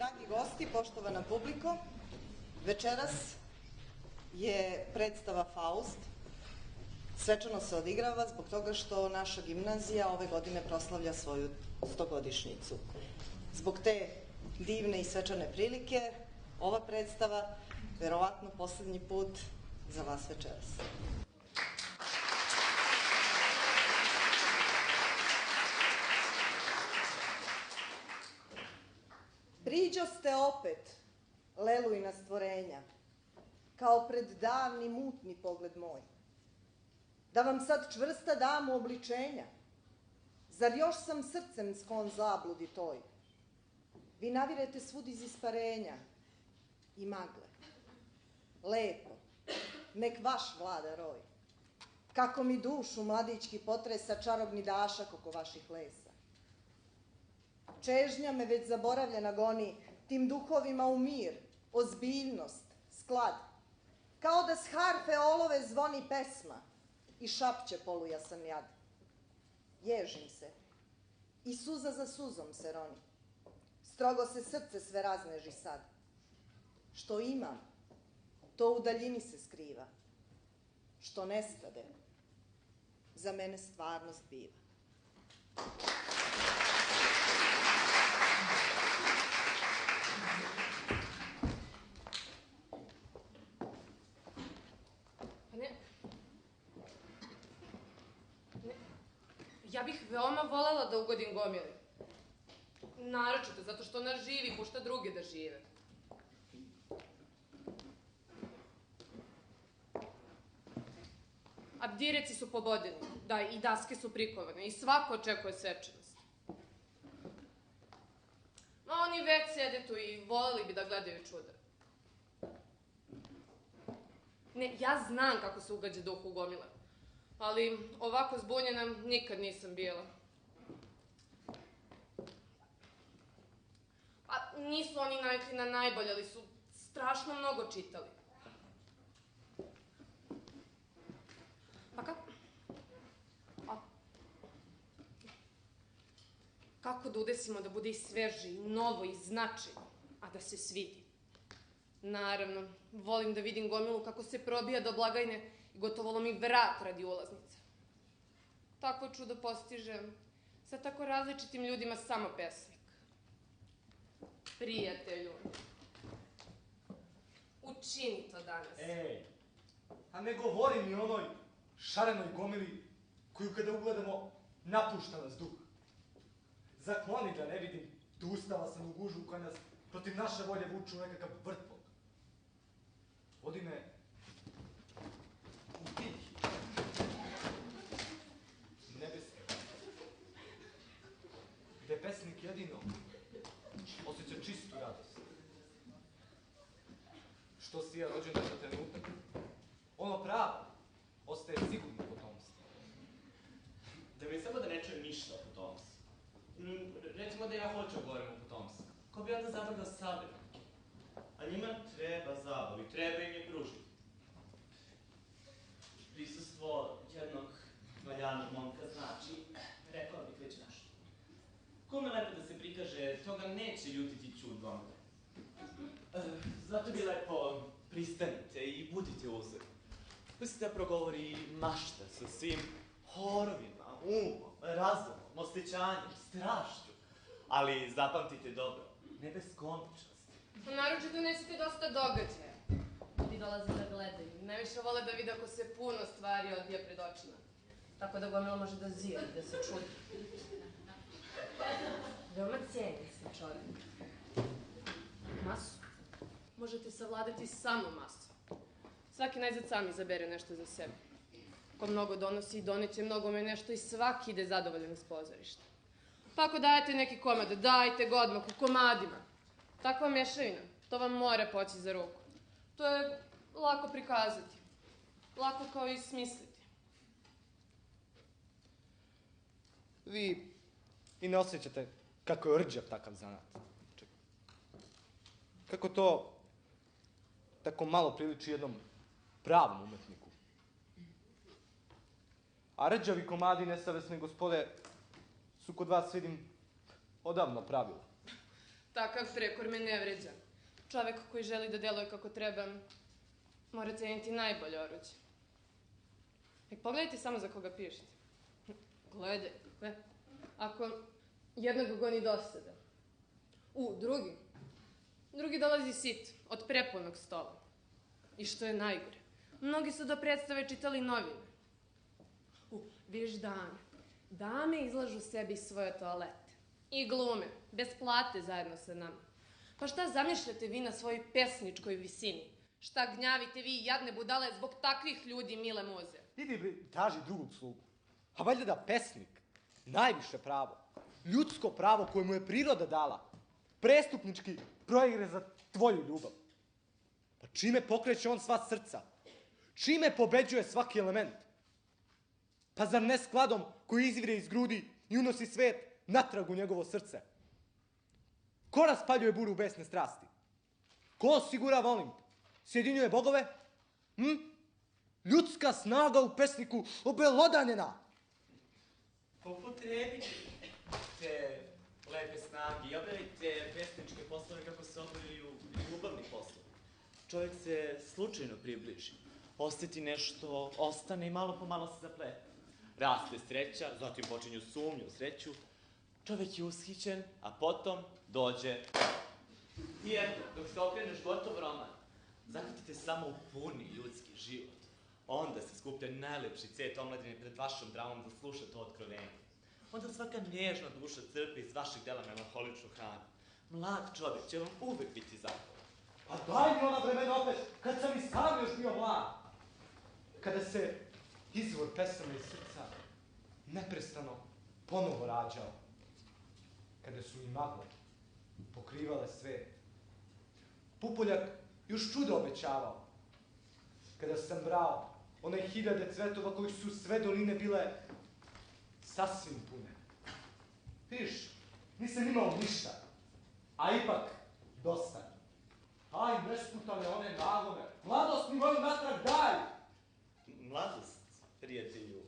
Dragi gosti, poštovana publiko, večeras je predstava Faust. Svečano se odigrava zbog toga što naša gimnazija ove godine proslavlja svoju 100-godišnjicu. Zbog te divne i svečane prilike, ova predstava, verovatno poslednji put za vas večeras. Priđoste opet, lelujna stvorenja, kao pred davni mutni pogled moj. Da vam sad čvrsta dam uobličenja, zar još sam srcem sklon zabludi toj? Vi navirete svud iz isparenja i magle. Lepo, nek vaš vlada roj. Kako mi dušu mladićki potresa čarobni dašak oko vaših lesa. Čežnja me već zaboravljena goni, tim duhovima u mir, ozbiljnost, sklad. Kao da s harfe olove zvoni pesma i šapće polujasan jad. Ježim se i suza za suzom se roni. Strogo se srce sve razneži sad. Što imam, to u daljini se skriva. Što nestade, za mene stvarnost biva. Ja bih veoma volela da ugodim Gomili. Naročito, zato što ona živi, pušta druge da žive. Abdireci su pobodeni, da, i daske su prikovane, i svako očekuje svečanost. No, oni već sede tu i voleli bi da gledaju čuda. Ne, ja znam kako se ugađa duhu Gomile, ali ovako zbunjena nikad nisam bila. Pa nisu oni navikli na najbolje, ali su strašno mnogo čitali. Pa kako da udesimo da bude i sveže, i novo, i značajno, a da se svidi? Naravno, volim da vidim Gomilu kako se probija do blagajne i gotovo lomi vrat radi ulaznica. Takvo čudo postižem sa tako različitim ljudima samo pesnik. Prijatelju, učini to danas. Ej, a ne govori mi onoj šarenoj Gomili koju kada ugledamo napušta nas duh. Zakloni da ne vidim da ustala sam u gužu koja nas protiv naše volje vuču u nekakav vrtlog. Vodi me u tihi, nebeski, gde pesnik jedino osjeća čistu radost. Što si ja rođen za trenutak, ono pravo ostaje sigurno potomstvo. Da mi samo da ne čujem ništa o potomstvu. Recimo da ja hoću govorim o potomstvu. Ko bi onda zapravo da sabira? A njima treba zabav i treba im je pružiti. Prisustvo jednog valjanog momka znači, rekao bih već nešto. Kome lepo da se prikaže, toga neće ljutiti ćud Gomile. Zato bi lepo pristanite i budite uzor. Pustite da progovori mašta sa svim horovima, umom, razumom, osjećanjem, strašću. Ali zapamtite dobro, ne bez komičnosti. Naročito nećete dosta događaja. Ljudi dolaze da gledaju. Najviše vole da vide ako se puno stvari odbija pred očima. Tako da Gomila može da zira i da se čudi. Veoma cijenim se čovjek. Masu možete savladati samo masu. Svaki najzad sam izabere nešto za sebe. Ko mnogo donosi, doneće mnogome nešto i svaki ide zadovoljan iz pozorišta. Pa ako dajete neki komad, dajte ga odmah u komadima. Takva mešavina, to vam mora poći za ruku. To je lako prikazati. Lako kao i smisliti. Vi i ne osjećate kako je rđav takav zanat. Kako to tako malo priliči jednom pravom umetniku. A rđavi komadi nesavesne gospode su kod vas, vidim, odavno pravilo. Takav prekor me ne vređa. Čovek koji želi da deluje kako treba, mora ceniti najbolje oruđe. Pogledajte samo za koga pišete. Gledajte. Ako jednog goni dosada. Drugi dolazi sit od prepunog stola. I što je najgore, mnogi su do predstave čitali novine. Vidiš dame. Dame izlažu sebi svoje toalete. I glume, bez plate zajedno sa nama. Pa šta zamišljate vi na svojoj pesničkoj visini? Šta gnjavite vi jadne budale zbog takvih ljudi, mile muze? Idi, traži drugog slugu. A valjda da pesnik, najviše pravo, ljudsko pravo koje mu je priroda dala, prestupnički proigre za tvoju ljubav. Pa čime pokreće on sva srca? Čime pobeđuje svaki element? Pa zar ne skladom koji izvire iz grudi i unosi svet natrag u njegovo srce? Ko raspaljuje buru besne strasti? Ko osigurava Olimp? Sjedinjuje bogove? Ljudska snaga u pesniku obelodanjena. Upotrebite te lepe snage i objavite pesničke poslove kako se obavljaju ljubavni poslovi. Čovjek se slučajno približi, osjeti nešto, ostane i malo po malo se zaplete. Raste sreća, zatim počinju sumnju u sreću. Čovjek je ushićen, a potom dođe. I eto, dok se okreneš gotov roman, zahvatite samo u puni ljudski život. Onda se skuplja najlepši cvet omladine pred vašom dramom da sluša to otkrovenje. Onda svaka nježna duša crpi iz vašeg dela melanholičnu hranu. Mlad čovjek će vam uvek biti zahvalan. A daj mi ona vremena opet, kad sam i sam još bio mlad. Kada se izvor pesama iz srca neprestano ponovo rađao. Kada su mi magle pokrivale svet. Pupoljak još čudo obećavao. Kada sam brao one 1000 cvetova koji su sve doline bile sasvim pune. Vidiš, nisam imao ništa, a ipak dosta. Aj, nesputane one nagone, mladost mi moju natrag daj! Mladost, prijatelju,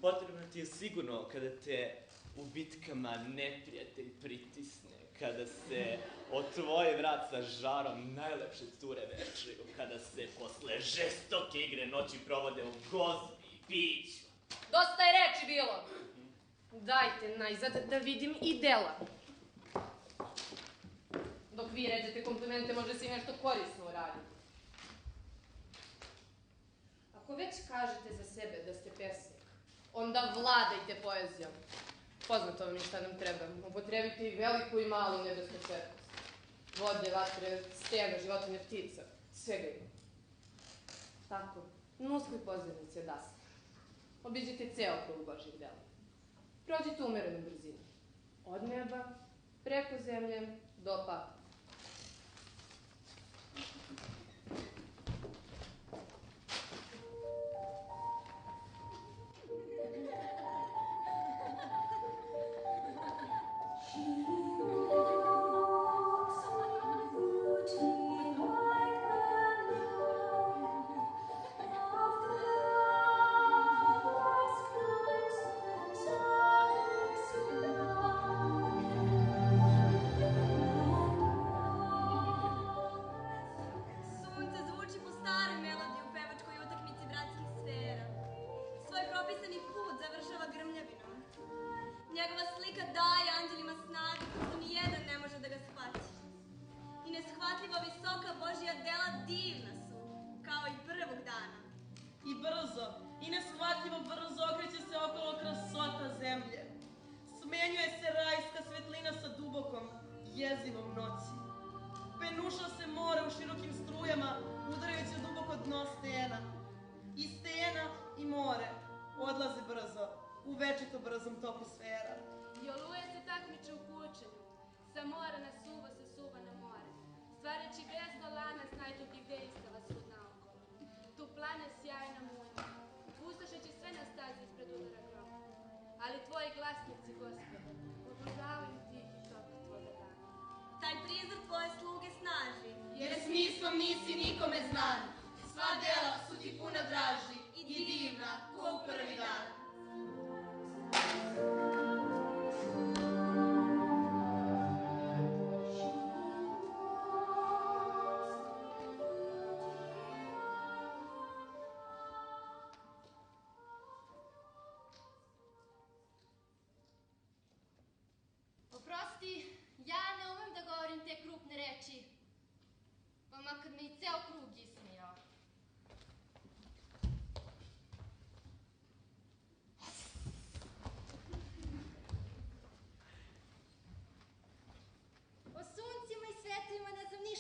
potrebno ti je sigurno kada te u bitkama neprijatelj pritisne, kada se od tvoje vrat sa žarom najlepše cure večeju, kada se posle žestoke igre noći provode u gozbi i piću. Dosta je reči bilo. Dajte najzad da vidim i dela. Dok vi ređete komplimente, može se i nešto korisno uraditi. Ako već kažete za sebe da ste pesnik, onda vladajte poezijom. Poznato vam je šta nam treba. Upotrebite i veliku i malu nebesku svetlost. Vode, vatre, stena, životinje, ptica. Svega ima. Tako, na uskoj pozornici odasle. Obiđite ceo krug Božjih dela. Prođite umerenu brzinu. Od neba, preko zemlje, do pakla.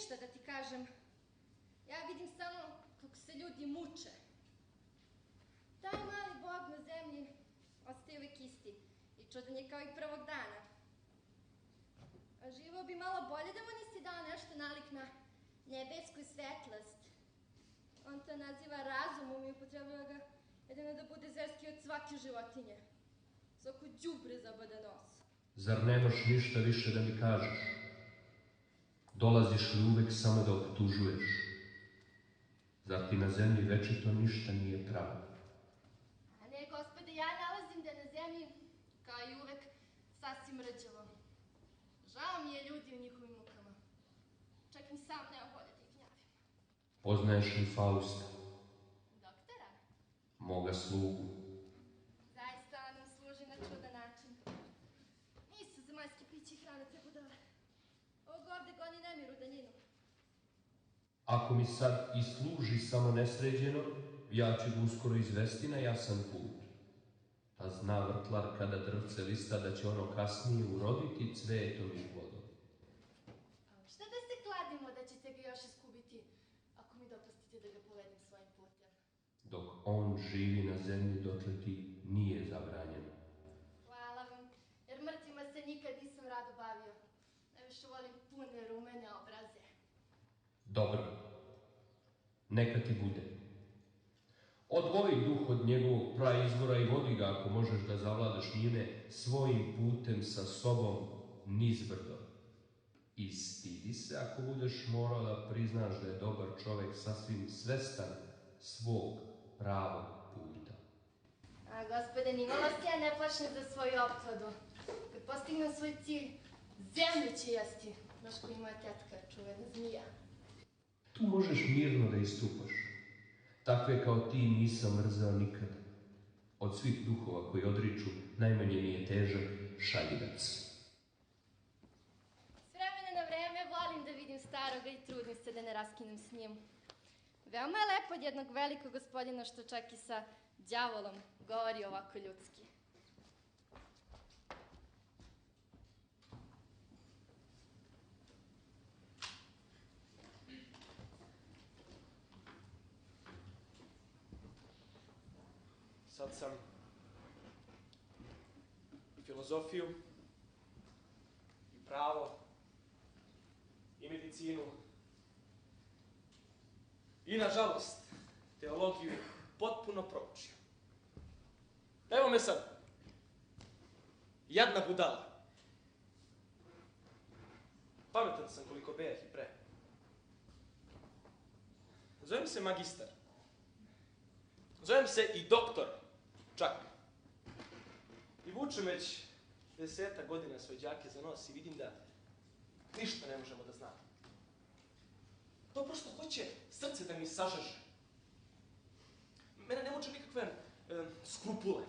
ništa da ti kažem. Ja vidim samo kako se ljudi muče. Taj mali bog na zemlji ostaje uvek isti i čudan je kao i prvog dana. A živo bi malo bolje da mu nisi dao nešto nalik na nebesku svetlost. On to naziva razumom i upotrebljava ga jedino da bude zverski od svake životinje. Svako đubre zabada nos. Zar nemaš ništa više da mi kažeš? Dolaziš li uvek samo da optužuješ? Zar ti na zemlji večito ništa nije pravo? A ne, gospode, ja nalazim da je na zemlji, kao i uvek, sasvim rđavo. Žao mi je ljudi u njihovim mukama. Čak ni sam nemam volje da ih gnjavim. Poznaješ li Fausta? Doktora? Moga slugu. Zaista on nam služi na čudan način. Nisu zemaljske piće i hrane te budale. Ovog ovde goni nemir u daljinu. Ako mi sad i služi samo nesređeno, ja ću ga uskoro izvesti na jasan put. A zna vrtlar kada drvce lista da će ono kasnije uroditi cvetom i plodom. Šta da se kladimo da ćete ga još iskubiti, ako mi dopustite da ga povedem svojim putem? Dok on živi na zemlji, dotle ti nije zabranjeno. Hvala vam, jer mrtvima se nikad nisam rado bavio. Najviše volim pune rumene obraze. Dobro, neka ti bude. Odvoji duh od njegovog praizvora i vodi ga, ako možeš da zavladaš njime, svojim putem sa sobom nizbrdo. I stidi se ako budeš morao da priznaš da je dobar čovek sasvim svestan svog pravog puta. A, gospode, nimalo se ja ne plašim za svoju opkladu. Kad postignem svoj cilj, zemlju će jesti. Znaš koji moja tetka, čuvena zmija. Tu možeš mirno da istupaš. Takve kao ti nisam mrzao nikad. Od svih duhova koji odriču, najmanje mi je težak šaljivac. S vremena na vreme volim da vidim staroga i trudim se da ne raskinem s njim. Veoma je lepo od jednog velikog gospodina što čak i sa đavolom govori ovako ljudski. Sad sam i filozofiju, i pravo, i medicinu, i nažalost teologiju potpuno proučio. Evo me sad, jadna budala. Pametan sam koliko bejah i pre. Zovem se magistar. Zovem se i doktor, čak. I vučem već 10 godina svoje đake za nos i vidim da ništa ne možemo da znamo. To prosto hoće srce da mi sažaže. Mene ne muče nikakve skrupule,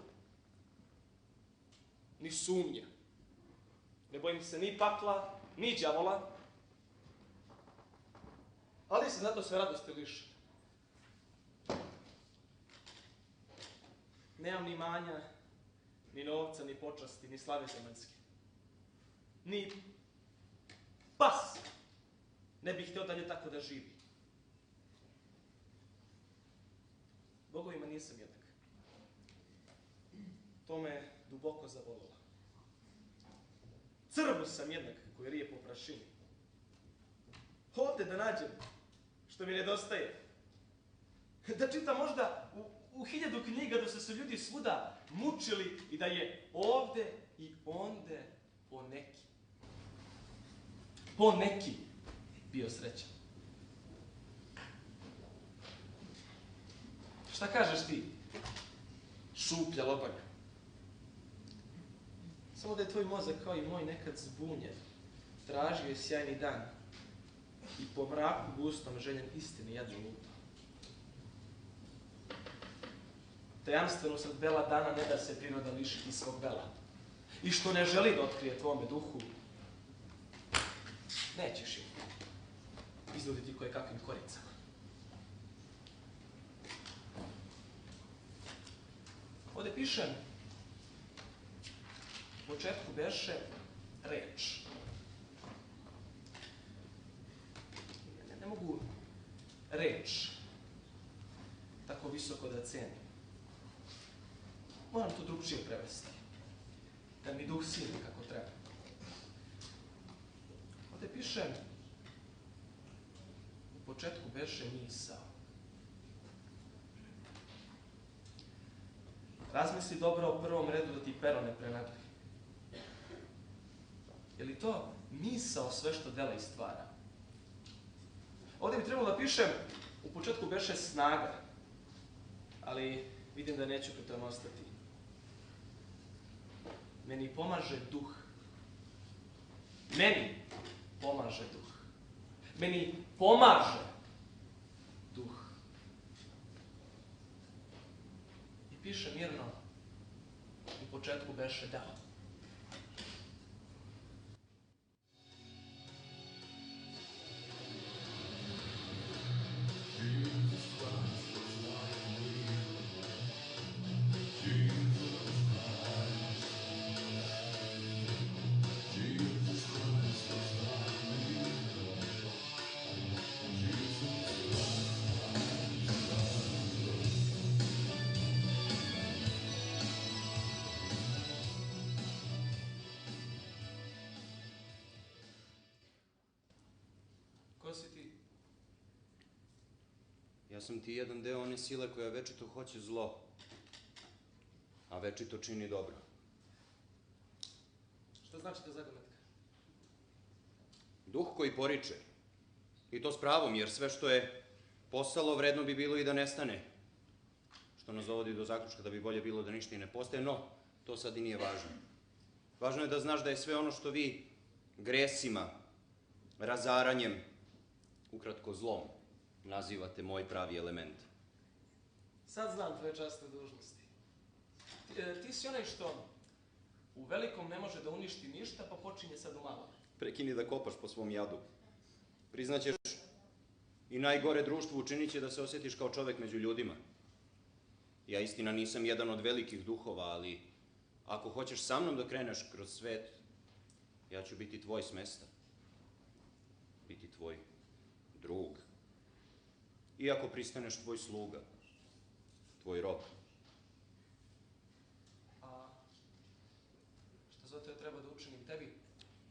ni sumnje. Ne bojim se ni pakla, ni đavola, ali se zato sve radosti lišim. Nemam ni imanja, ni novca, ni počasti, ni slave zemaljske. Ni pas ne bih hteo dalje tako da živi. Bogovima nisam jednak. To me duboko zavolilo. Crvu sam jednak koji rije po prašini. Ovde da nađem što mi nedostaje. Da čitam možda u 1000 knjiga da su se ljudi svuda mučili i da je ovde i onde po neki bio srećan. Šta kažeš ti, šuplja lobaga? Samo da je tvoj mozak kao i moj nekad zbunjen, tražio je sjajni dan i po mraku gustom željen istine jedno luto. Tajanstveno sred bela dana ne da se priroda lišiti svog bela. I što ne želi da otkrije tvome duhu, nećeš im iznuditi koje kakvim koricama. Ovde piše, u početku beše reč. reč tako visoko da cenim. Moram to drugčije prevesti. Da mi duh sine kako treba. Ovde piše, u početku beše misao. Razmisli dobro u prvom redu da ti pero ne prenagli. Je li to misao sve što dela i stvara? Ovde bi trebalo da pišem, u početku beše snaga, ali vidim da neću pri tome ostati. Meni pomaže duh. Meni pomaže duh. Meni pomaže duh. I piše mirno, u početku beše da. Ko si ti? Ja sam ti jedan deo one sile koja večito hoće zlo, a večito čini dobro. Šta znači ta zagonetka? Duh koji poriče. I to s pravom, jer sve što je postalo vredno bi bilo i da nestane. Što nas dovodi do zaključka da bi bolje bilo da ništa i ne postaje, no to sad i nije važno. Važno je da znaš da je sve ono što vi gresima, razaranjem, ukratko zlom, nazivate moj pravi element. Sad znam tvoje časne dužnosti. Ti si onaj što u velikom ne može da uništi ništa, pa počinje sad u malom. Prekini da kopaš po svom jadu. Priznaćeš, i najgore društvo učinit će da se osjetiš kao čovek među ljudima. Ja istina nisam jedan od velikih duhova, ali ako hoćeš sa mnom da kreneš kroz svet, ja ću biti tvoj s mesta. Biti tvoj drug. Iako pristaneš tvoj sluga, tvoj rob. A šta zato ja treba da učinim tebi?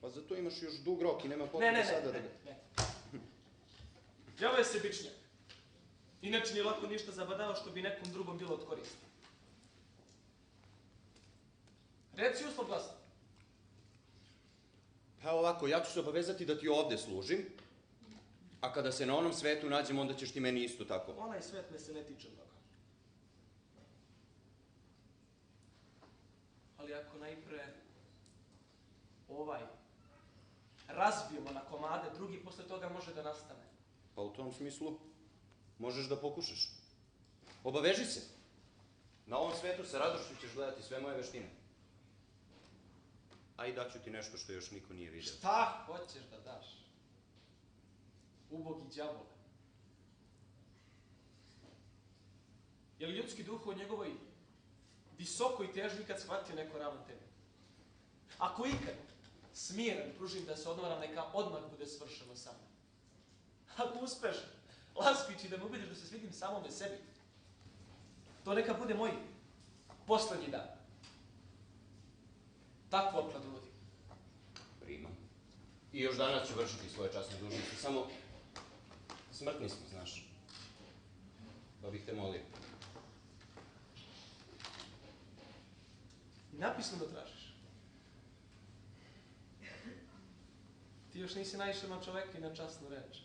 Pa zato imaš još dug rok i nema potrebe sada da ga... Ne. Djavo je sebičnjak. Inače nije lako ništa zabadava što bi nekom drugom bilo od koristi. Reci uslov glasa. Pa ovako, ja ću se obavezati da ti ovde služim, a kada se na onom svetu nađem, onda ćeš ti meni isto tako. Onaj svet me se ne tiče mnogo. Ali ako najpre ovaj razbijemo na komade, drugi posle toga može da nastane. Pa u tom smislu možeš da pokušaš. Obaveži se. Na ovom svetu sa radošću ćeš gledati sve moje veštine. A i daću ti nešto što još niko nije vidio. Šta hoćeš da daš? Ubogi đavole. Je li ljudski duh o njegovoj visokoj težnji kad shvatio neko ravan tebi? Ako ikad smiren pružim da se odmaram, neka odmah bude svršeno sa mnom. Ako uspeš, laskići da me ubediš da se svidim samome sebi, to neka bude moj poslednji dan. Takvu opkladu vodim. Primam. I još danas ću vršiti svoje časne dužnosti, samo smrtni smo, znaš. Pa bih te molio. I napisno da tražiš. Ti još nisi naišao na čoveka i na časnu reč.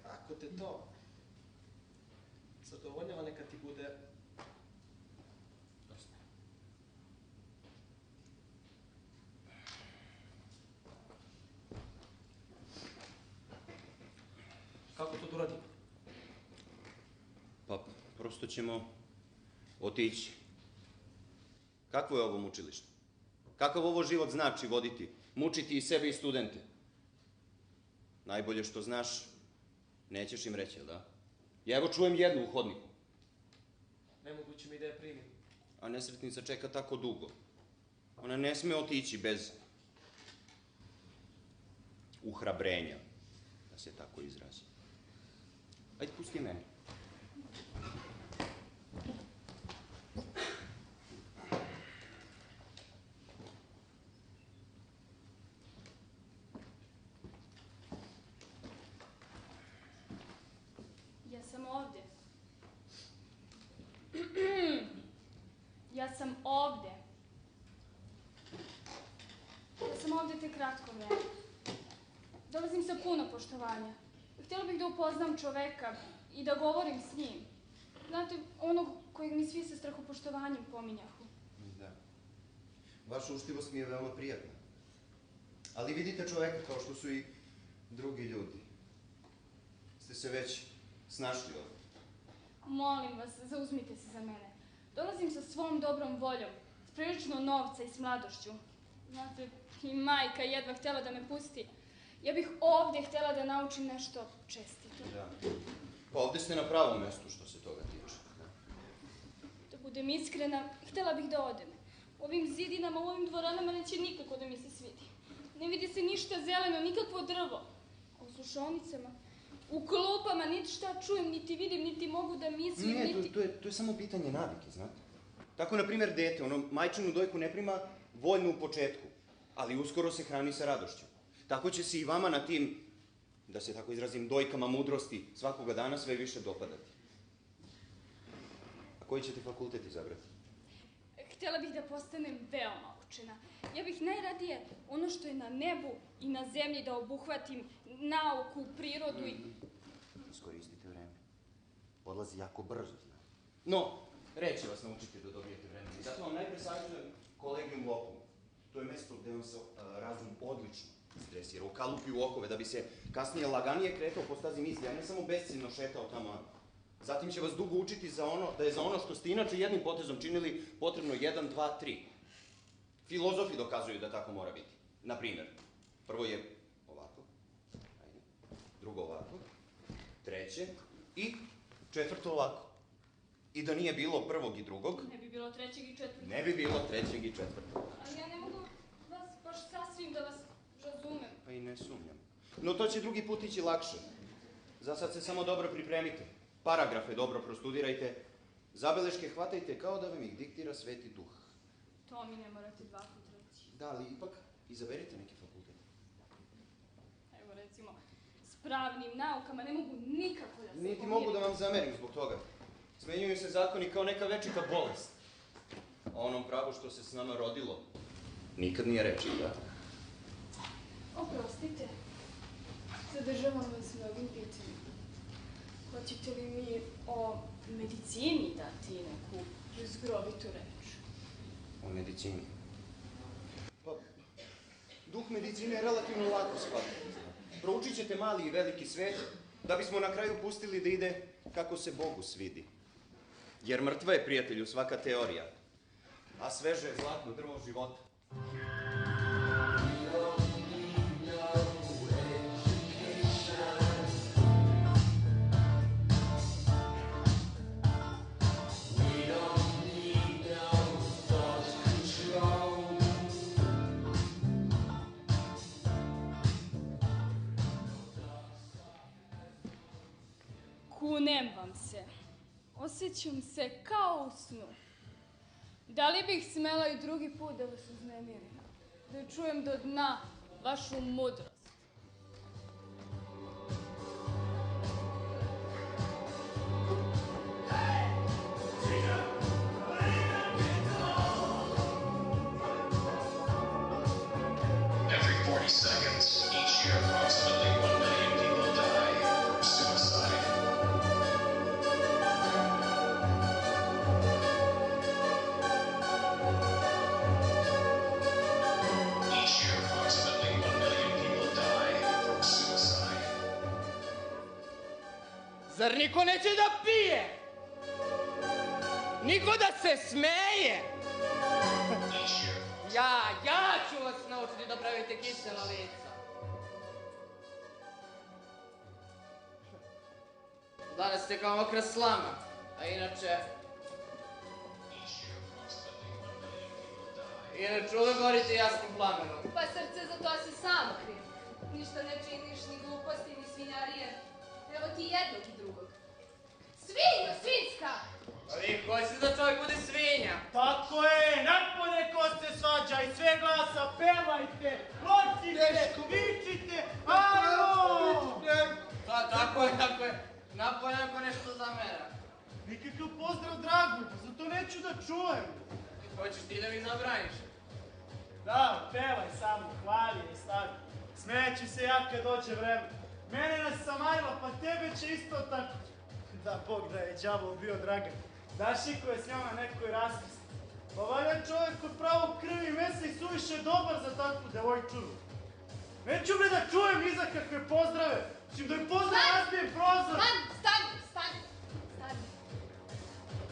Ako te to zadovoljava, neka ti bude dosta. Kako to da uradim? Pa prosto ćemo otići. Kakvo je ovo mučilište? Kakav ovo život znači voditi? Mučiti i sebe i studente? Najbolje što znaš, nećeš im reći, jel da? Ja evo čujem jednu u hodniku. Nemoguće mi da je primim. A nesretnica čeka tako dugo. Ona ne sme otići bez uhrabrenja. Da se tako izrazim. Ajde, pusti mene. Ja sam ovde. Ja sam ovde. Ja sam ovde te kratko vreme. Dolazim sa puno poštovanja. Htjela bih da upoznam čoveka i da govorim s njim. Znate, onog kojeg mi svi sa strahopoštovanjem pominjahu. Da. Vaša uštivost mi je veoma prijatna. Ali vidite čoveka kao što su i drugi ljudi. Ste se već snašli ovdje. Molim vas, zauzmite se za mene. Dolazim sa svom dobrom voljom, s prilično novca i s mladošću. Znate, i majka jedva htjela da me pusti. Ja bih ovdje htjela da naučim nešto čestito. Da. Pa ovdje ste na pravom mjestu što se toga tiče. Da budem iskrena, htjela bih da odem. U ovim zidinama, u ovim dvoranama neće nikako da mi se svidi. Ne vidi se ništa zeleno, nikakvo drvo. A u slušaonicama, u klupama, niti šta čujem, niti vidim, niti mogu da mislim, niti... To je samo pitanje navike, znate. Tako, na primjer, dete, ono, majčinu dojku ne prima voljno u početku, ali uskoro se hrani sa radošću. Tako će se i vama na tim, da se tako izrazim, dojkama mudrosti svakoga dana sve više dopadati. A koji ćete fakultet izabrati? Htjela bih da postanem veoma učena. Ja bih najradije ono što je na nebu i na zemlji da obuhvatim nauku, prirodu i... Iskoristite vreme. Odlazi jako brzo, znate. No, reći vas naučiti da dobijete vremena. I zato vam najpre savjetujem Kolegium Locum. To je mjesto gde vam se razum odlično stresira, ukalupi u okove, da bi se kasnije laganije kretao po stazi misli, a ne samo besciljno šetao tamo. Zatim će vas dugo učiti da je za ono što ste inače jednim potezom činili potrebno 1, 2, 3. Filozofi dokazuju da tako mora biti. Naprimjer, prvo je ovako, drugo ovako, treće i četvrto ovako. I da nije bilo prvog i drugog... Ne bi bilo trećeg i četvrtog. Ne bi bilo trećeg i četvrtog. Ali ja ne mogu vas baš sasvim da vas razumem. Pa i ne sumnjam. No to će drugi put ići lakše. Za sad se samo dobro pripremite. Paragrafe dobro prostudirajte. Zabeleške hvatajte kao da vam ih diktira Sveti Duh. To mi ne morate 2 put reći. Da, ali ipak izaberite neki fakultet. Evo recimo, s pravnim naukama ne mogu nikako da se Niti pomirim. mogu da vam zamerim zbog toga. Smenjuju se zakoni kao neka večita bolest. O onom pravu što se s nama rodilo nikad nije reči, da? Oprostite, zadržavam vas mnogim pitanjima. Hoćete li mi o medicini dati neku zgrovitu reč? O medicini. Pa, duh medicine je relativno lako shvatiti. Proučit ćete mali i veliki svet, da bismo na kraju pustili da ide kako se Bogu svidi. Jer mrtva je, prijatelju, svaka teorija, a sveže je zlatno drvo života. Kunem vam se. Osjećam se kao u snu. Da li bih smela i drugi put da vas uznemirim? Da čujem do dna vašu mudrost. Every 40 seconds, each year approximately 1 million people die from suicide. Each year approximately 1 million people die from suicide. Zar niko neće da pije? Niko da se smeje? Each year Ja ću vas naučiti da pravite kisela lica. Danas ste kao mokra slama, a inače... Inače uvek gorite jasnim plamenom. Pa srce za to se sam kriv. Ništa ne činiš, ni gluposti, ni svinja Evo ti jednog i drugog. Svinja, svinjska! Pa vi hoćete da čovjek bude svinja? Tako je, napolje ko se svađa i sve glasa, pevajte, locite, vičite, alo! Tako je. Napolje ako nešto zamera. Nikakav pozdrav Dragu, pa zato neću da čujem. Hoćeš ti da mi zabraniš? Da, pevaj samo, hvali je, stavi. Smeću se ja kad dođe vreme. Mene nas Samajla, pa tebe će isto tako. Da, Bog da je đavo bio Dragan. Dašiko je s njom na nekoj raskrsni. Pa valja čovjek od pravog krvi i mesa i suviše dobar za takvu devojčuru. Neću bre da čujem ni za kakve pozdrave. Čim da joj pozdrav razbijem prozor. Stani.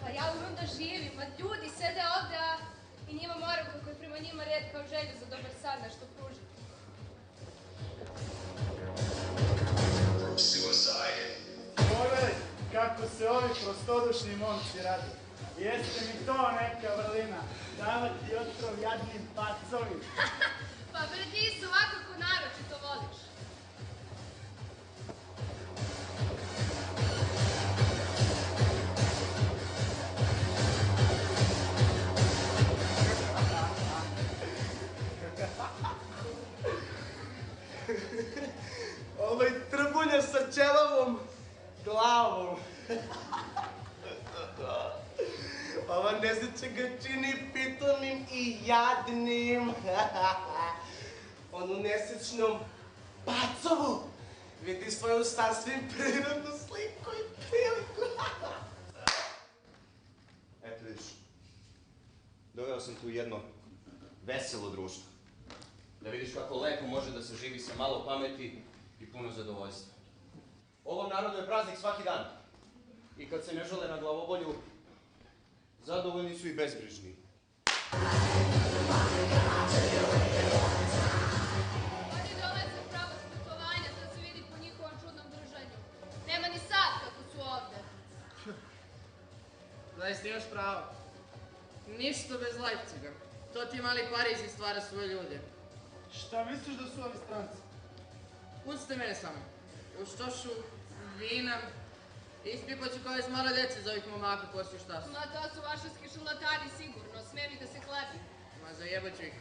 Pa ja umem da živim, a ljudi sede ovde, a i njima moram, kako je prema njima red, kao želju za dobar san, nešto pružiti. Suicide. Pogledaj kako se ovi prostodušni momci rade. Jeste mi to neka vrlina, davati otrov jadnim pacovima. Pa bre ti se ovako naročito voliš. Ovaj trbulja sa ćelavom glavom. Ova nesreća ga čini pitomim i jadnim. Onu nesečnom pacovu vidi svoju sasvim prirodnu sliku i priliku. Eto vidiš, doveo sam tu jedno veselo društvo. Da vidiš kako lepo može da se živi sa malo pameti i puno zadovoljstva. Ovom narodu je praznik svaki dan. I kad se ne žele na glavobolju, zadovoljni su i bezbrižni. Oni dolaze pravo s putovanja, to se vidi po njihovom čudnom držanju. Nema ni sad kako su ovde. Zaista imaš pravo. Ništa bez Leipciga. To ti mali Pariz i stvara svoje ljude. Šta misliš da su ovi stranci? Pustite mene samo. Uz čošu vina ispipaću kao iz male djece za ovih momaka koji su šta su. Ma to su vašarski šarlatani sigurno, sme mi da se kladim. Ma zajebaću ih.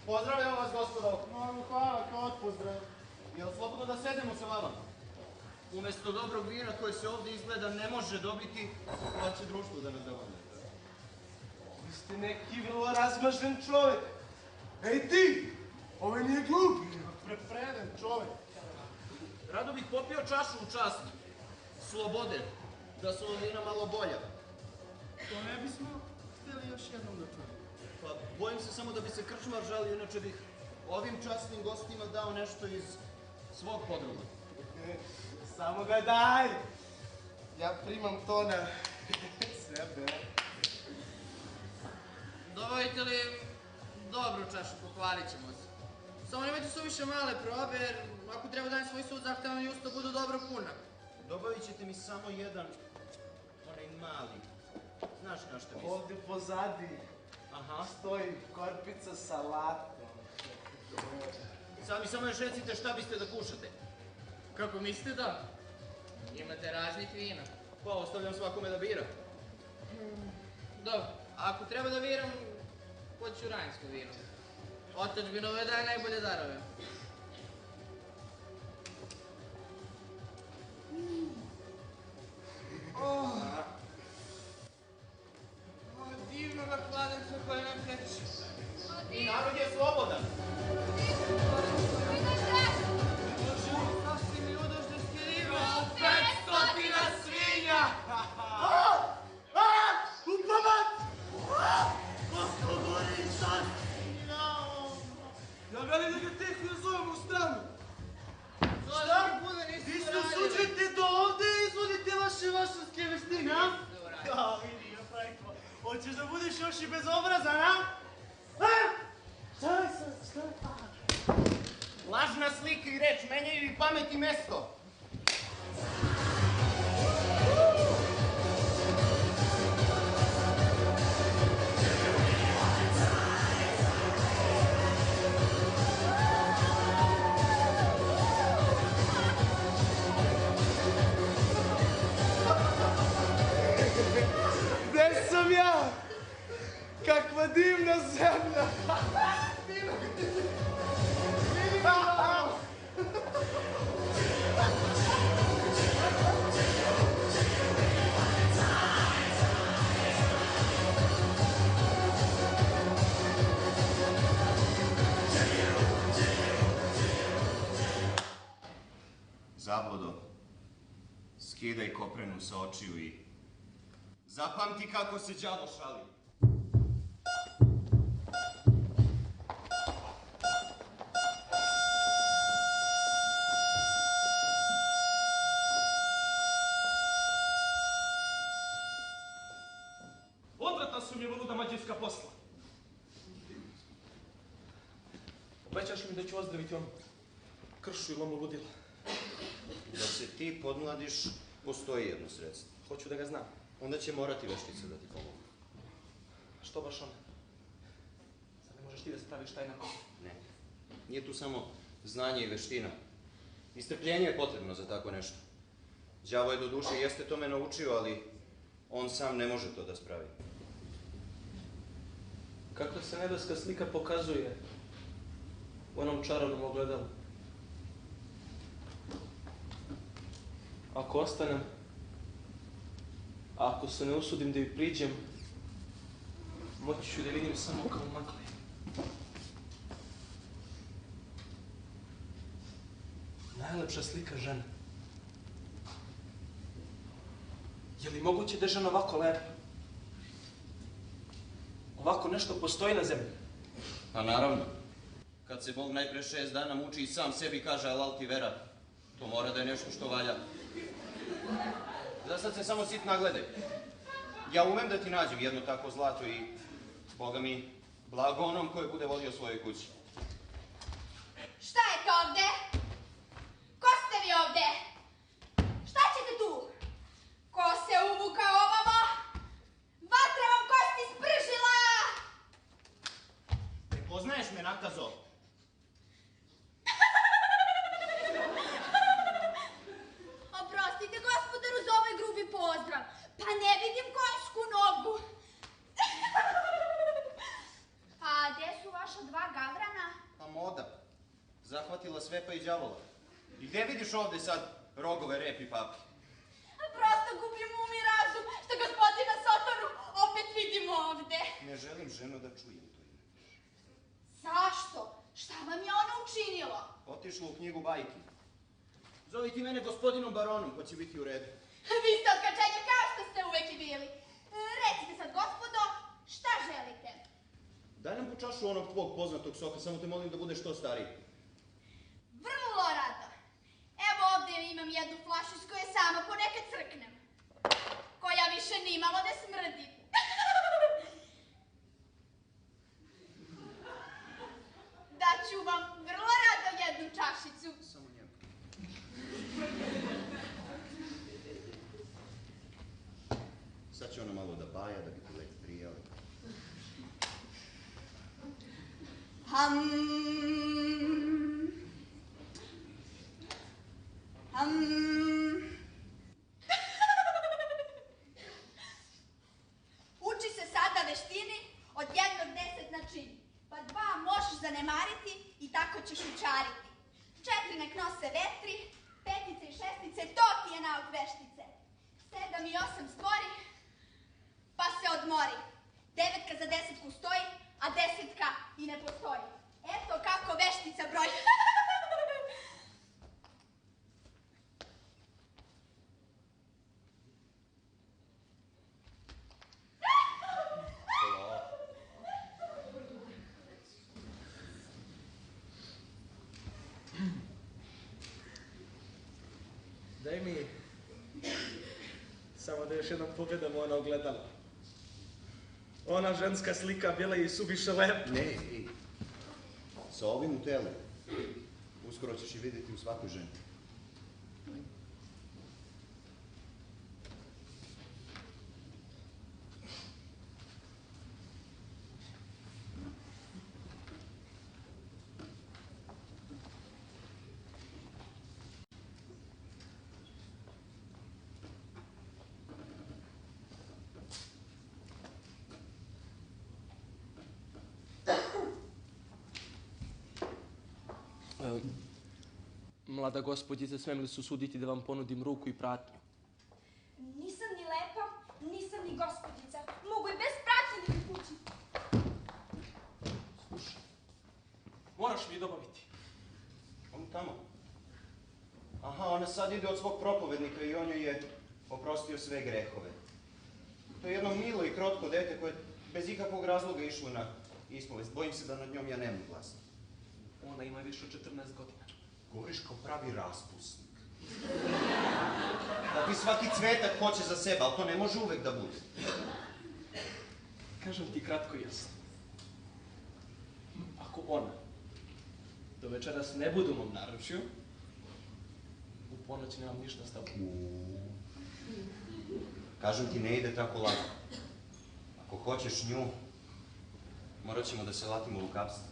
Pozdravljamo vas, gospodo. Mogu hvala kao otpozdrav. Jel slobodno da sedemo sa vama? Umesto dobrog vina koje se ovdje izgleda ne može dobiti, pa će društvo da nas dovoljne. Vi ste neki vrlo razmažen čovjek. Ej ti! Ovo nije glup. Prepreden čovjek. Rado bih popio čašu u čast slobode, da su vina malo bolja. To ne bismo htjeli još jednom da čujemo. Pa bojim se samo da bi se krčmar žalio, inače bih ovim časnim gostima dao nešto iz svog podruma. Samo ga daj. Ja primam to na sebe. Dovolite li dobru čašu, pohvalit ćemo se. Samo nemojte suviše male probe, jer ako treba dajem svoj sud, zahtevam i usta budu dobro puna. Dobavit ćete mi samo jedan, onaj mali. Znaš na šta mislim? Ovdje pozadi stoji korpica sa latom. Sami samo još recite šta biste da kušate. Kako mislite da? Imate raznih vina. Pa ostavljam svakome da bira. Dobro, ako treba da biram, hoću rajnsko vino. Otadžbinove daje najbolje darove. Divno ga hladenca koje nam kreće. I narod je slobodan. Sasvim ljudoždorske ribe. 500 svinja! Upamat! Kosko gori sad! Ja velim da ga tek ne zovem u stranu. Šta? Vi se usuđujete do ovde i izvodite vaše vašarske veštine, a? Ja, vidi, ja preko. Hoćeš da budeš još i bezobrazan, a? Šta je sad? Šta je? Lažna slika i reč menjaju i pamet i mesto. Zablodo, skidaj koprenu sa očiju i zapamti kako se đavo šali. Odvratna su mi luda mađarska posla. Obećaš li mi da ću ozdraviti onu kršu i lomu ludila? Da se ti podmladiš, postoji jedno sredstvo. Hoću da ga znam. Onda će morati veštica da ti pomogu. Što baš ona? Sad ne možeš ti da spraviš taj nakon? Ne. Nije tu samo znanje i veština. I strpljenje je potrebno za tako nešto. Đavo je do duše jeste tome naučio, ali on sam ne može to da spravi. Kako se nebeska slika pokazuje u onom čarovnom ogledalu? Ako ostanem, a ako se ne usudim da joj priđem, moći ću da vidim samo kao magli. Najlepša slika žene. Je li moguće da je žena ovako lepa? Ovako nešto postoji na zemlji? Pa naravno. Kad se Bog najpre 6 dana muči i sam sebi kaže alal ti vera, to mora da je nešto što valja. Za sad se samo sit nagledaj. Ja umem da ti nađem jedno tako zlato i, Boga mi, blago onom koje bude vodio svojoj kući. Šta je to ovde? Ko ste vi ovde? Šta ćete tu? Ko se uvukao ovamo? Vatra vam kosti spržila! Ne poznaješ me, nakazo? Oprostite, gospodaru, za ovaj grubi pozdrav. Pa ne vidim konjsku nogu. A gde su vaša dva gavrana? Pa moda. Zahvatila svepa i đavola. I gde vidiš ovde sad rogove, rep i papke? Prosto gubim um i razum što gospodina Sotoru opet vidim ovde. Ne želim, ženo, da čujem to ime. Zašto? Šta vam je ona učinila? Otišla u knjigu bajki. Zovi ti mene gospodinom baronom, pa će biti u redu. Vi ste otkačenja kao što ste uvek i bili. Recite sad, gospodo, šta želite? Daj nam po čašu onog tvog poznatog soka, samo te molim da budeš što stariji. Vrlo rado. Evo ovde imam jednu flašu iz koje sama ponekad crknem. Koja više nimalo ne smrdi. Daću vam vrlo rado jednu čašicu. Samo njemu. Sad će ona malo da baja, da bi ti lek prijali. Uči se sada veštini od 1 do 10 na čin. Pa 2 možeš zanemariti i tako ćeš učariti. 4 nek nose vetri, 5 i 6, to ti je nauk veštice. 7 i 8 stvori, pa se odmori. 9 za 10 stoji, a 10 i ne postoji. Eto kako veštica broji. Daj mi samo da još jednom pogledamo ona ogledala. Ona ženska slika bila je i suviše lepa. Ne, ej. Sa ovim u telu, uskoro ćeš i vidjeti u svakoj ženi. Mlada gospođice, smem li se usuditi da vam ponudim ruku i pratnju? Nisam ni lepa, nisam ni gospođica. Mogu i bez pratnje da mi kući. Slušaj, moraš mi dobaviti. On tamo. Aha, ona sad ide od svog propovednika i on joj je oprostio sve grehove. To je jedno milo i krotko dete koje bez ikakvog razloga išlo na ispovest. Bojim se da nad njom ja nemam glasa. Ona ima više od 14 godina. Govoriš kao pravi raspusnik. Da ti svaki cvetak hoće za sebe, ali to ne može uvek da bude. Kažem ti kratko i jasno. Ako ona do večeras ne bude u mom naručju, u ponoć nemam ništa s tobom. Kažem ti, ne ide tako lako. Ako hoćeš nju, morat ćemo da se latimo u lukavstvo.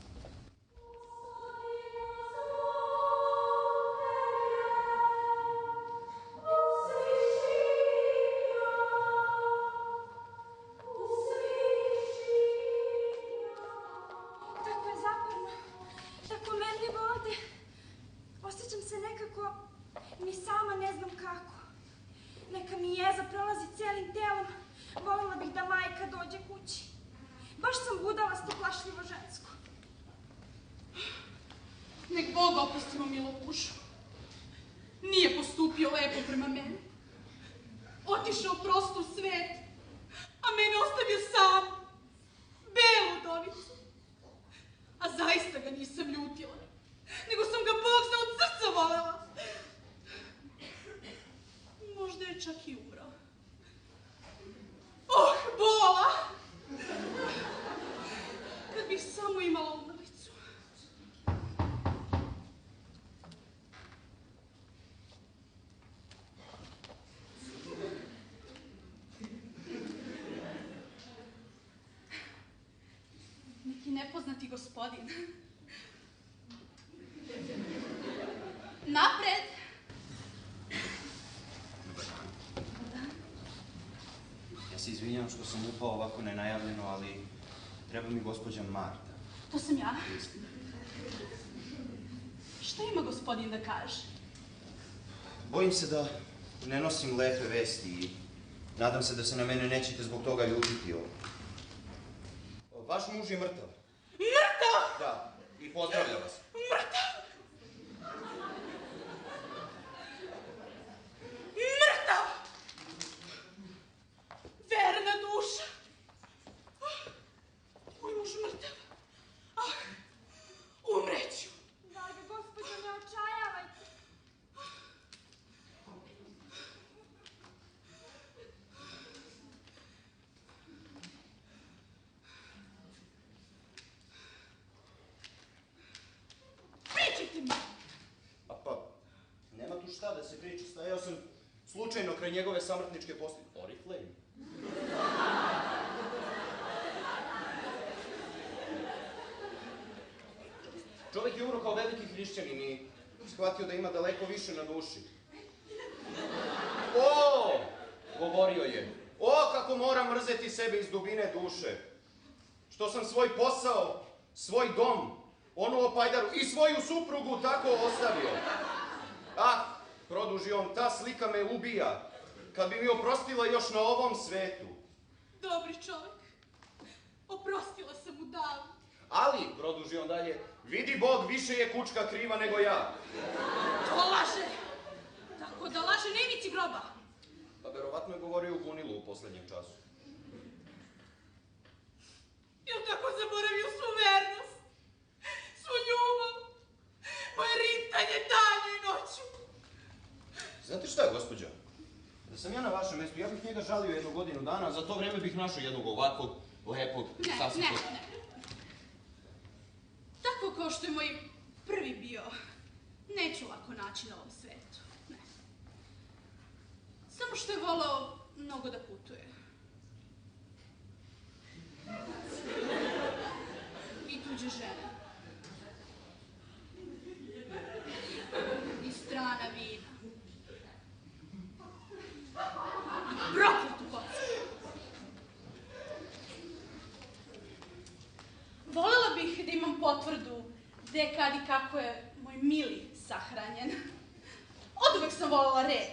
Tako je zaporno, tako merljivo ovde. Osjećam se nekako, ni sama ne znam kako. Neka mi jeza prolazi celim telom. Voljela bih da majka dođe kući. Baš sam budalasto plašljivo žensko. Nek Bog oprosti mu milu mužu. Nije postupio lepo prema meni. Otišao prosto u svet, a mene ostavio sam. Belu udovicu. A zaista ga nisam ljutila, nego sam ga Bog zna od srca volela. Možda je čak i umrao. Oh, bola! Kad bih samo imala umrlicu. Neki nepoznati gospodin. Napred! Ja se izvinjam što sam upao ovako nenajavljeno, ali treba mi gospođa Marta. To sam ja. Šta ima gospodin da kaže? Bojim se da ne nosim lepe vesti i nadam se da se na mene nećete zbog toga ljutiti. Vaš muž je mrtav. Mrtav? Da, i pozdravlja vas. Mrtav! Mrtav! Verna duša! Moj muž mrtav! Ah, umreću! Draga gospođo, ne očajavajte. Pričajte mi! Pa, nema tu šta da se priča. Stajao sam slučajno kraj njegove samrtničke postelje. Oriflame. Čovjek je umro kao veliki hrišćanin i shvatio da ima daleko više na duši. O, govorio je. O, kako moram mrzeti sebe iz dubine duše. Što sam svoj posao, svoj dom, onu opajdaru i svoju suprugu tako ostavio. Ah, produži on, ta slika me ubija. Kad bi mi oprostila još na ovom svetu. Dobri čovjek. Oprostila sam mu davno. Ali, produži on dalje, vidi Bog, više je kučka kriva nego ja. To laže! Tako da laže na ivici groba. Pa verovatno je govorio u bunilu u posljednjem času. Jel tako zaboravio svu vernost? Svu ljubav? Moje rintanje danju i noću? Znate šta, gospođo? Da sam ja na vašem mjestu, ja bih njega žalio 1 godinu dana, a za to vreme bih našao jednog ovakvog, lepog, sasvim... Ne. Tako kao što je moj prvi bio, neću lako naći na ovom svetu. Ne. Samo što je volao mnogo da putuje. I tuđe žene. I strana vina. I prokletu kocku. Volela bih da imam potvrdu gde, kad i kako je moj mili sahranjen. Oduvek sam volela red.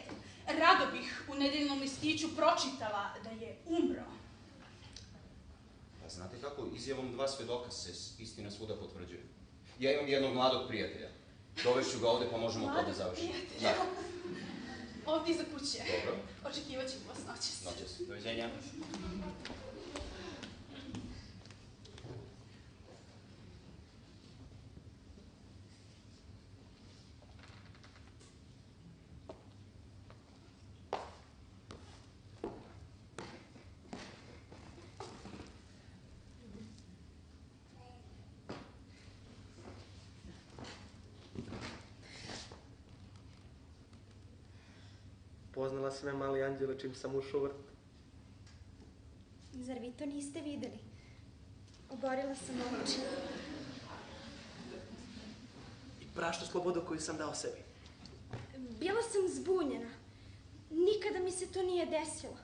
Rado bih u nedeljnom listiću pročitala da je umro. Pa znate kako, izjavom 2 svedoka se istina svuda potvrđuje. Ja imam jednog mladog prijatelja. Dovešću ga ovde pa možemo to da završimo. Da. Ovdje iza kuće. Dobro. Očekivat ćemo vas noćas. Noćas. Doviđenja. Poznala si me, mali anđele, čim sam ušao u vrt. Zar vi to niste videli? Oborila sam oči. I prašnu slobodu koju sam dao sebi. Bila sam zbunjena. Nikada mi se to nije desilo.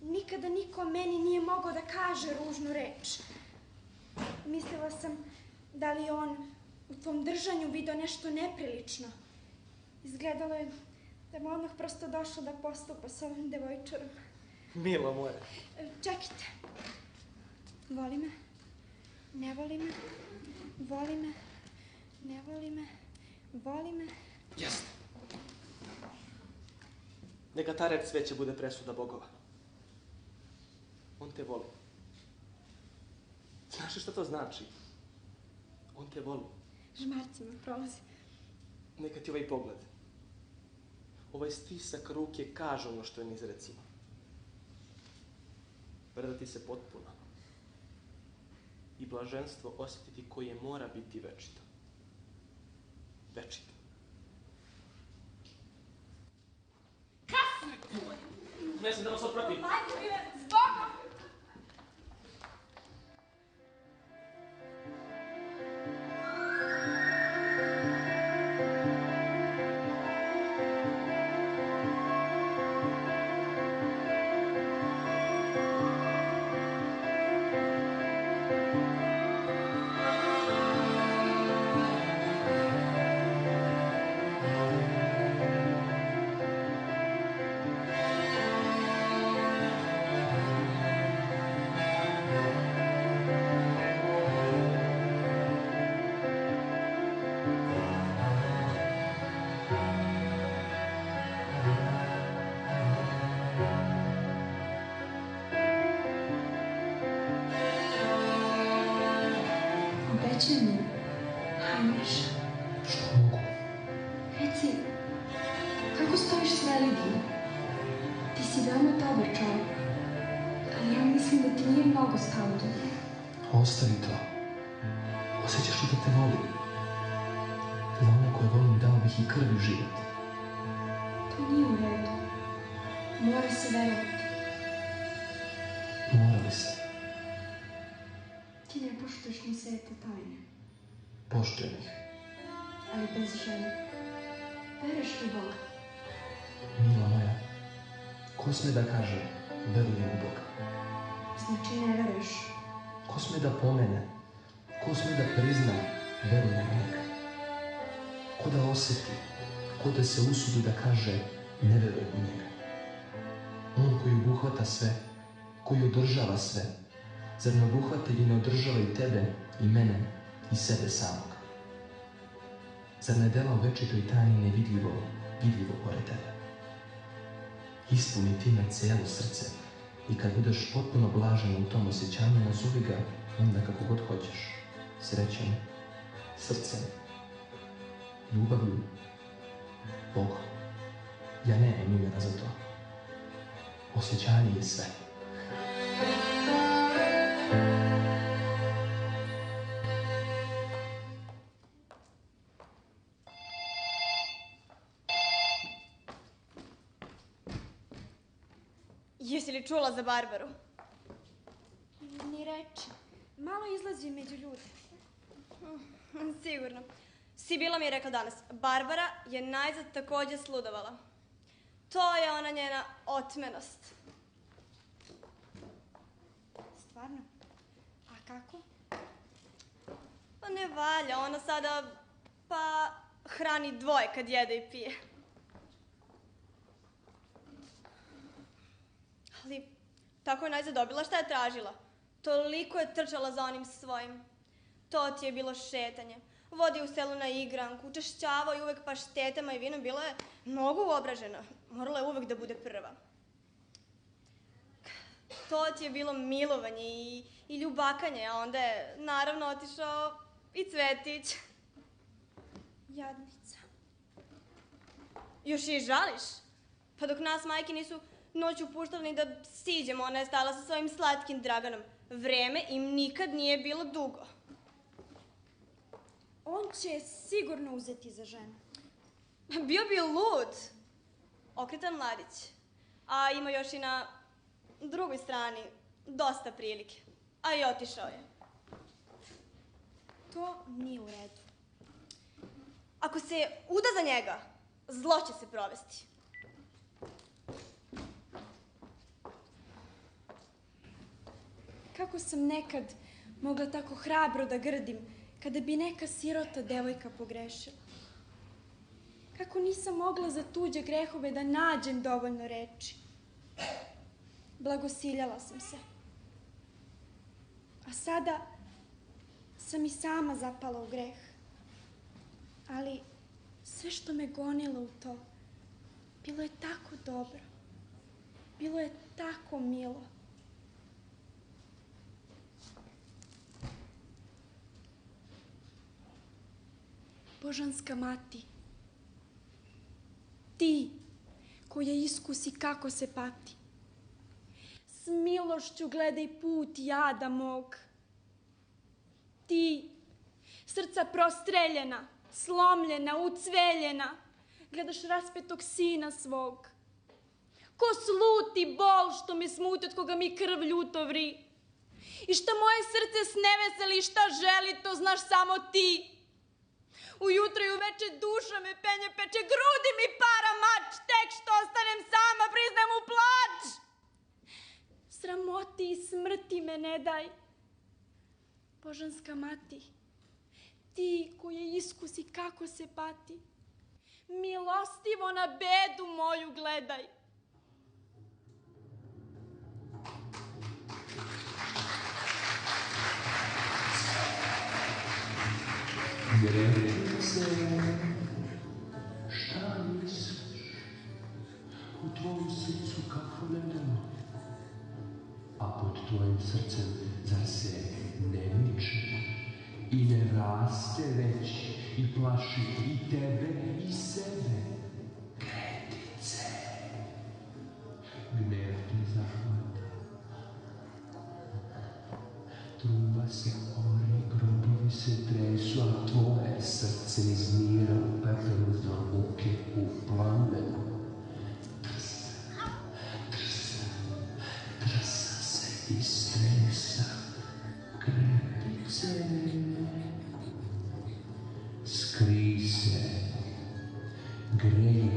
Nikada niko meni nije mogao da kaže ružnu reč. Mislila sam da li on u tvom držanju vidio nešto neprilično. Izgledalo je da mu odmah prosto došlo da postupa s ovom devojčarom. Mila moja. Čekajte. Voli me? Ne voli me? Voli me? Ne voli me? Voli me? Jeste. Neka ta reč sveće bude presuda bogova. On te voli. Znaš li šta to znači? On te voli. Žmarci me prolazi. Neka ti ovaj pogled, ovaj stisak ruke kaže ono što je neizrecivo. Predati se potpuno. I blaženstvo osjetiti koje mora biti večito. Večito. Kasne tvoje! Ne sam da nas otpratim. Majko, zbogom! Obećaj mi, Hajneš. Što mogu? Reci, kako stojiš s religijom? Ti si veoma dobar čovjek, ali ja mislim da ti nije mnogo stalo do nje. Ostavi to. Osjećaš li da te volim? Za one koje volim dao bih i krv i život. To nije u redu. Mora se verovati. Mora li se? Ti ne poštuješ ni svete tajne, Poštujem ih. ali bez žene. Veruješ li Boga? Mila moja, ko sme da kaže verujem u Boga? Znači ne veruješ. Ko sme da pomene? Ko sme da prizna verujem u njega? Ko da osjeti? Ko da se usudi da kaže ne verujem u njega? On koji obuhvata sve, koji održava sve, zar ne obuhvata i ne održava i tebe, i mene, i sebe samog? Zar ne dela u večitoj tajni vidljivo pored tebe? Ispuni time cijelo srce i kad budeš potpuno blažena u tom osjećanju, nazovi ga onda kako god hoćeš. Srećem, srcem, ljubavlju, Bogom. Ja nemam imena za to. Osjećanje je sve. Jesi li čula za Barbaru? Ni reči. Malo izlazi među ljude. Sigurno. Sibila mi je rekla danas, Barbara je najzad također sludovala. To je ona njena otmenost. Stvarno? A kako? Pa ne valja, ona sada, pa hrani dvoje kad jede i pije. Ali tako je najzad dobila šta je tražila. Toliko je trčala za onim svojim. To ti je bilo šetanje. vodio u selu na igranku, učešćavao i uvek paštetama i vinom. Bila je mnogo uobražena. Morala je uvek da bude prva. To ti je bilo milovanje i ljubakanje, a onda je naravno otišao i Cvetić. Jadnica. Još je i žališ? Pa dok nas majke nisu noću puštali ni da siđemo, ona je stala sa svojim slatkim Draganom. Vreme im nikad nije bilo dugo. On će je sigurno uzeti za ženu. Bio bi lud. Okretan mladić. A ima još i na drugoj strani dosta prilike. A i otišao je. To nije u redu. Ako se uda za njega, zlo će se provesti. Kako sam nekad mogla tako hrabro da grdim kada bi neka sirota devojka pogrešila? Kako nisam mogla za tuđe grehove da nađem dovoljno reči? Blagosiljala sam se. A sada sam i sama zapala u greh. Ali sve što me gonilo u to, bilo je tako dobro. Bilo je tako milo. Božanska mati, ti koja iskusi kako se pati, s milošću gledaj put jada mog. Ti, srca prostreljena, slomljena, ucveljena, gledaš raspetog sina svog. Ko sluti bol što me smuti, od koga mi krv ljuto vri. I šta moje srce sneveseli i šta želi, to znaš samo ti. Ujutro i uveče duša me penje, peče, grudi mi para mač, tek što ostanem sama, priznajem u plač. Sramoti i smrti me ne daj. Božanska mati, ti koja iskusi kako se pati, milostivo na bedu moju gledaj. Gredice, šta misliš? U tvojom srcu kako ledeno, a pod tvojim srcem zar se ne miče i ne raste već i plaši i tebe i sebe? Gredice, gnev te zahvata, trumba se ori, grobovi se tresu, a tvoje srce iz mira u pepelu zvuke u plamenu. Trsa se i stresa, Gredice. Skri se, greh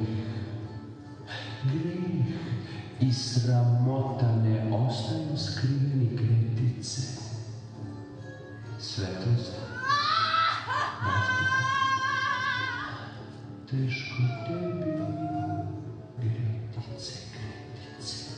i sramota ne ostaju skriveni, Gredice. Svetlost, teško tebi, Gredice, Gredice.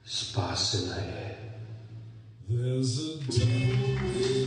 Spasena je. There's a devil